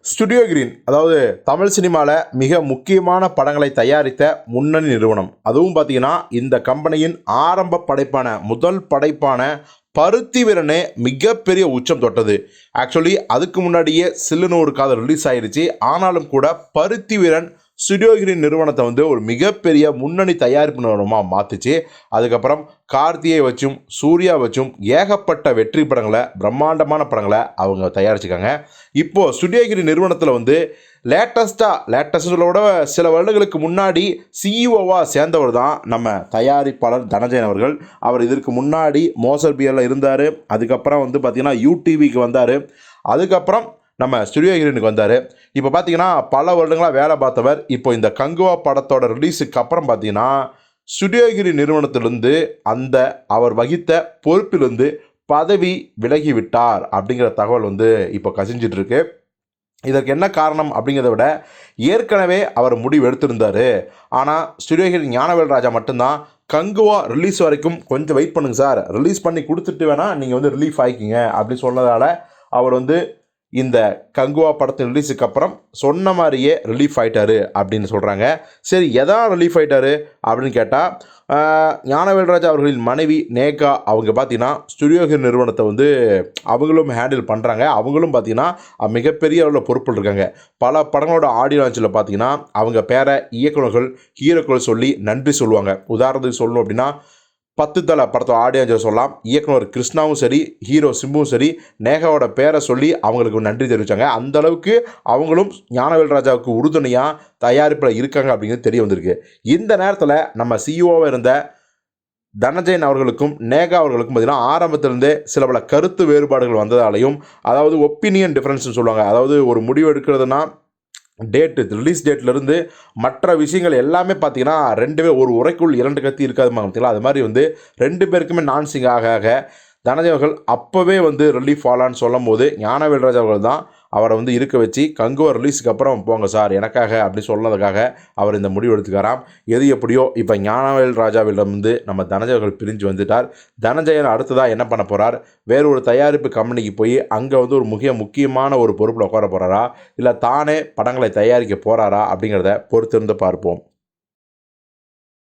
Studio green அதாவது தமிழ் சினிமாவில் மிக முக்கியமான படங்களை தயாரித்த முன்னணி நிறுவனம். அதுவும் பார்த்தீங்கன்னா இந்த கம்பெனியின் ஆரம்ப படைப்பான முதல் படைப்பான பருத்தி வீரனே மிகப்பெரிய உச்சம் தொட்டது. ஆக்சுவலி அதுக்கு முன்னாடியே சில்லுன்னு ஒரு காதல் ரிலீஸ் ஆயிடுச்சு. ஆனாலும் கூட பருத்தி வீரன் ஸ்டுடியோ கிரீன் நிறுவனத்தை ஒரு மிகப்பெரிய முன்னணி தயாரிப்பு நிறுவனமாக மாற்றுச்சு. அதுக்கப்புறம் கார்த்தியை வச்சும் சூர்யா வச்சும் ஏகப்பட்ட வெற்றி படங்களை, பிரம்மாண்டமான படங்களை அவங்க தயாரிச்சுக்காங்க. இப்போது ஸ்டுடியோ கிரீன் நிறுவனத்தில் லேட்டஸ்ட்டாக சொல்லோட சில வருடங்களுக்கு முன்னாடி சிஇஓவாக சேர்ந்தவர் தான் நம்ம தயாரிப்பாளர் தனஞ்சயன் அவர்கள். அவர் இதற்கு முன்னாடி மோசர் பியரில் இருந்தார். அதுக்கப்புறம் பார்த்திங்கன்னா யூடிவிக்கு வந்தார். அதுக்கப்புறம் நம்ம ஸ்டுடியோ கிரீனுக்கு வந்தார். இப்போ பார்த்தீங்கன்னா பல வருடங்களாக வேலை பார்த்தவர். இப்போ இந்த கங்குவா படத்தோட ரிலீஸுக்கு அப்புறம் பார்த்தீங்கன்னா ஸ்டுடியோ கிரீன் நிறுவனத்திலிருந்து அவர் வகித்த பொறுப்பிலிருந்து பதவி விலகிவிட்டார் அப்படிங்கிற தகவல் இப்போ கசிஞ்சிட்டு இருக்கு. இதற்கு என்ன காரணம் அப்படிங்கிறத விட ஏற்கனவே அவர் முடிவு எடுத்திருந்தார். ஆனால் ஸ்டுடியோ கிரீன் ஞானவேல் ராஜா மட்டும்தான் கங்குவா ரிலீஸ் வரைக்கும் கொஞ்சம் வெயிட் பண்ணுங்க சார், ரிலீஸ் பண்ணி கொடுத்துட்டு வேணால் நீங்கள் ரிலீஃப் ஆகிக்கிங்க அப்படின்னு சொன்னதால் அவர் இந்த கங்குவா படத்தின் ரிலீஸுக்கு அப்புறம் சொன்ன மாதிரியே ரிலீஃப் ஆகிட்டாரு அப்படின்னு சொல்கிறாங்க. சரி, எதான் ரிலீஃப் ஆகிட்டாரு அப்படின்னு கேட்டால் ஞானவேல் ராஜா அவர்களின் மனைவி நேகா அவங்க பார்த்தீங்கன்னா ஸ்டுடியோ கிரீன் நிறுவனத்தை அவங்களும் ஹேண்டில் பண்ணுறாங்க. அவங்களும் பார்த்தீங்கன்னா மிகப்பெரிய அளவில் பொறுப்பில் இருக்காங்க. பல படங்களோட ஆடியோ லான்ச்சில் பார்த்தீங்கன்னா அவங்க பேரை இயக்குநர்கள், ஹீரோக்கள் சொல்லி நன்றி சொல்லுவாங்க. உதாரணத்துக்கு சொல்லணும் அப்படின்னா 10 தலை படத்தோட ஆடியோ சொல்லலாம். இயக்குனர் கிருஷ்ணாவும் சரி, ஹீரோ சிம்புவும் சரி, நேகாவோட பேரை சொல்லி அவங்களுக்கு நன்றி தெரிவித்தாங்க. அந்தளவுக்கு அவங்களும் ஞானவேல் ராஜாவுக்கு உறுதுணையாக தயாரிப்பில் இருக்காங்க அப்படிங்கிறது தெரிய வந்திருக்கு. இந்த நேரத்தில் நம்ம சிஇஓவாக இருந்த தனஞ்சயன் அவர்களுக்கும் நேகா அவர்களுக்கும் பார்த்தீங்கன்னா ஆரம்பத்திலிருந்தே சில பல கருத்து வேறுபாடுகள் வந்ததாலையும், அதாவது ஒப்பீனியன் டிஃப்ரென்ஸ்னு சொல்லுவாங்க. அதாவது ஒரு முடிவு எடுக்கிறதுனா ரிலீஸ் டேட்லேருந்து மற்ற விஷயங்கள் எல்லாமே பார்த்தீங்கன்னா 2 பேர் ஒரு உரைக்குள் 2 கத்தி இருக்காதுமா பார்த்தீங்களா. அது மாதிரி 2 பேருக்குமே நான்சிங் ஆக தனஞ்சயன் அவர்கள் அப்போவே ரிலீஃப் ஆகலான்னு சொல்லும் போது ஞானவேல் ராஜா அவர்கள் தான் அவரை இருக்க வச்சு கங்குவா ரிலீஸுக்கு அப்புறம் போங்க சார் எனக்காக அப்படி சொன்னதுக்காக அவர் இந்த முடிவு எடுத்துக்காராம். எது எப்படியோ இப்போ ஞானவேல் ராஜாவிலிருந்து நம்ம தனஞ்சயன் அவர்கள் பிரிஞ்சு வந்துட்டார். தனஞ்சயன் அடுத்ததாக என்ன பண்ண போகிறார்? வேறு ஒரு தயாரிப்பு கம்பெனிக்கு போய் அங்கே ஒரு முக்கியமான ஒரு பொறுப்பில் உட்கார போகிறாரா, இல்லை தானே படங்களை தயாரிக்க போகிறாரா அப்படிங்கிறத பொறுத்திருந்து பார்ப்போம்.